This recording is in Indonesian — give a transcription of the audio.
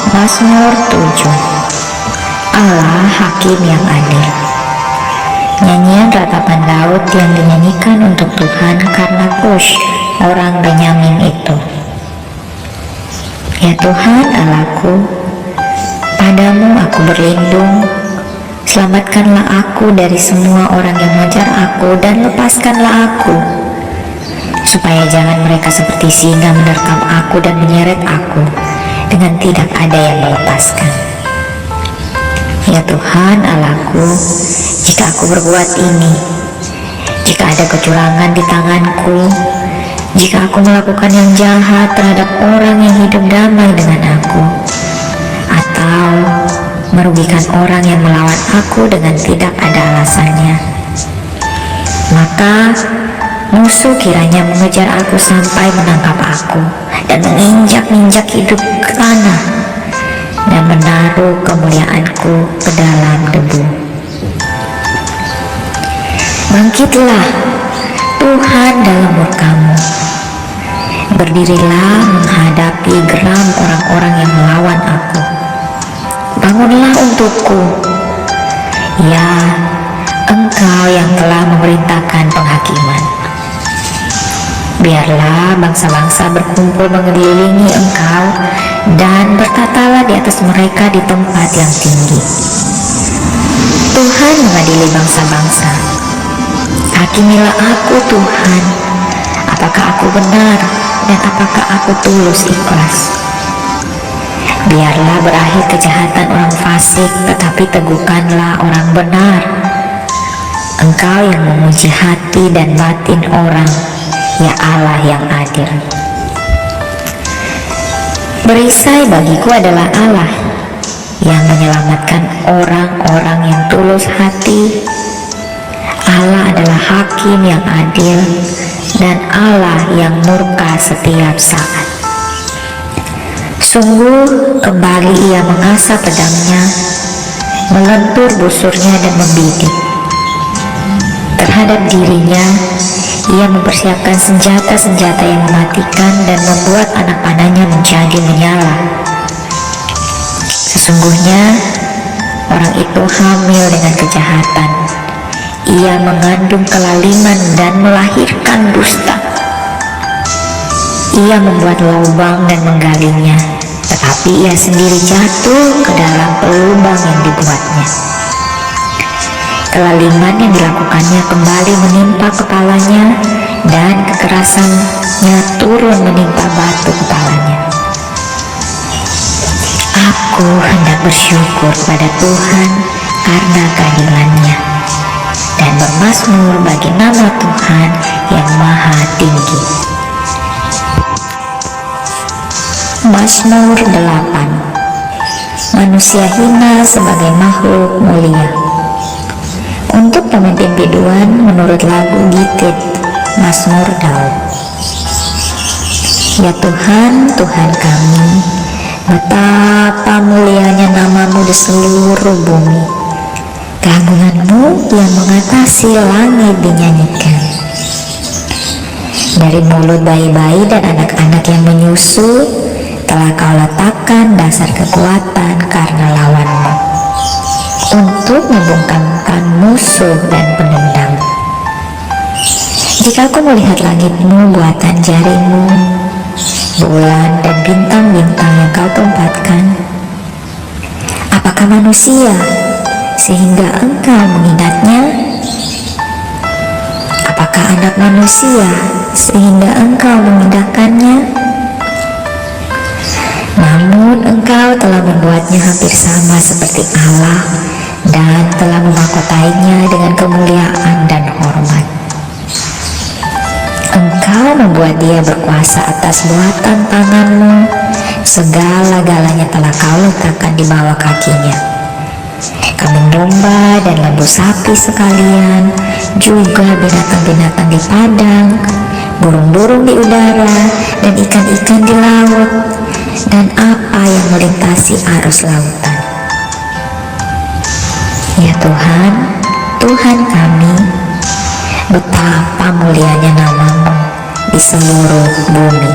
Mazmur 7. Allah Hakim yang adil. Nyanyian ratapan Daud yang dinyanyikan untuk Tuhan karena Kush, orang Benyamin itu. Ya Tuhan Allahku, padamu aku berlindung. Selamatkanlah aku dari semua orang yang mengejar aku, dan lepaskanlah aku, supaya jangan mereka seperti singa menerkam aku dan menyeret aku dengan tidak ada yang melepaskan. Ya Tuhan Allahku, jika aku berbuat ini, jika ada kecurangan di tanganku, jika aku melakukan yang jahat terhadap orang yang hidup damai dengan aku, atau merugikan orang yang melawan aku dengan tidak ada alasannya, maka musuh kiranya mengejar aku sampai menangkap aku dan menginjak-injak hidup ke tanah dan menaruh kemuliaanku ke dalam debu. Bangkitlah Tuhan dalam murka-Mu, berdirilah menghadapi geram orang-orang yang melawan aku. Bangunlah untukku, ya Engkau yang telah memerintahkan penghakiman. Biarlah bangsa-bangsa berkumpul mengelilingi Engkau, dan bertatalah di atas mereka di tempat yang tinggi. Tuhan mengadili bangsa-bangsa. Hakimilah aku Tuhan, apakah aku benar dan apakah aku tulus ikhlas. Biarlah berakhir kejahatan orang fasik, tetapi teguhkanlah orang benar. Engkau yang menguji hati dan batin orang, ya Allah yang adil. Berisai bagiku adalah Allah yang menyelamatkan orang-orang yang tulus hati. Allah adalah Hakim yang adil, dan Allah yang murka setiap saat. Sungguh kembali Ia mengasah pedangnya, melentur busurnya dan membidik. Terhadap dirinya Ia mempersiapkan senjata-senjata yang mematikan dan membuat anak panahnya menjadi menyala. Sesungguhnya orang itu hamil dengan kejahatan. Ia mengandung kelaliman dan melahirkan dusta. Ia membuat lubang dan menggalinya, tetapi ia sendiri jatuh ke dalam lubang yang dibuatnya. Kelaliman yang dilakukannya kembali menimpa kepalanya, dan kekerasannya turun menimpa batu kepalanya. Aku hendak bersyukur pada Tuhan karena keadilan-Nya, dan bermazmur bagi nama Tuhan yang maha tinggi. Mazmur 8. Manusia hina sebagai makhluk mulia. Untuk pemimpin biduan menurut lagu Gitit, Mazmur Daud. Ya Tuhan, Tuhan kami, betapa mulianya nama-Mu di seluruh bumi. Keagungan-Mu yang mengatasi langit dinyanyikan. Dari mulut bayi-bayi dan anak-anak yang menyusu, telah Kau letakkan dasar kekuatan karena lawan-Mu, untuk membungkamkan musuh dan penendang. Jika aku melihat langit-Mu, buatan jari-Mu, bulan dan bintang-bintang yang Kau tempatkan, apakah manusia sehingga Engkau mengingatnya? Apakah anak manusia sehingga Engkau memindahkannya? Namun Engkau telah membuatnya hampir sama seperti Allah, dan telah memahkotainya dengan kemuliaan dan hormat. Engkau membuat dia berkuasa atas buatan tangan-Mu. Segala-galanya telah Kau letakkan di bawah kakinya. Kambing domba dan lembu sapi sekalian, juga binatang-binatang di padang, burung-burung di udara, dan ikan-ikan di laut, dan apa yang melintasi arus lautan. Ya Tuhan, Tuhan kami, betapa mulianya nama-Mu di seluruh bumi.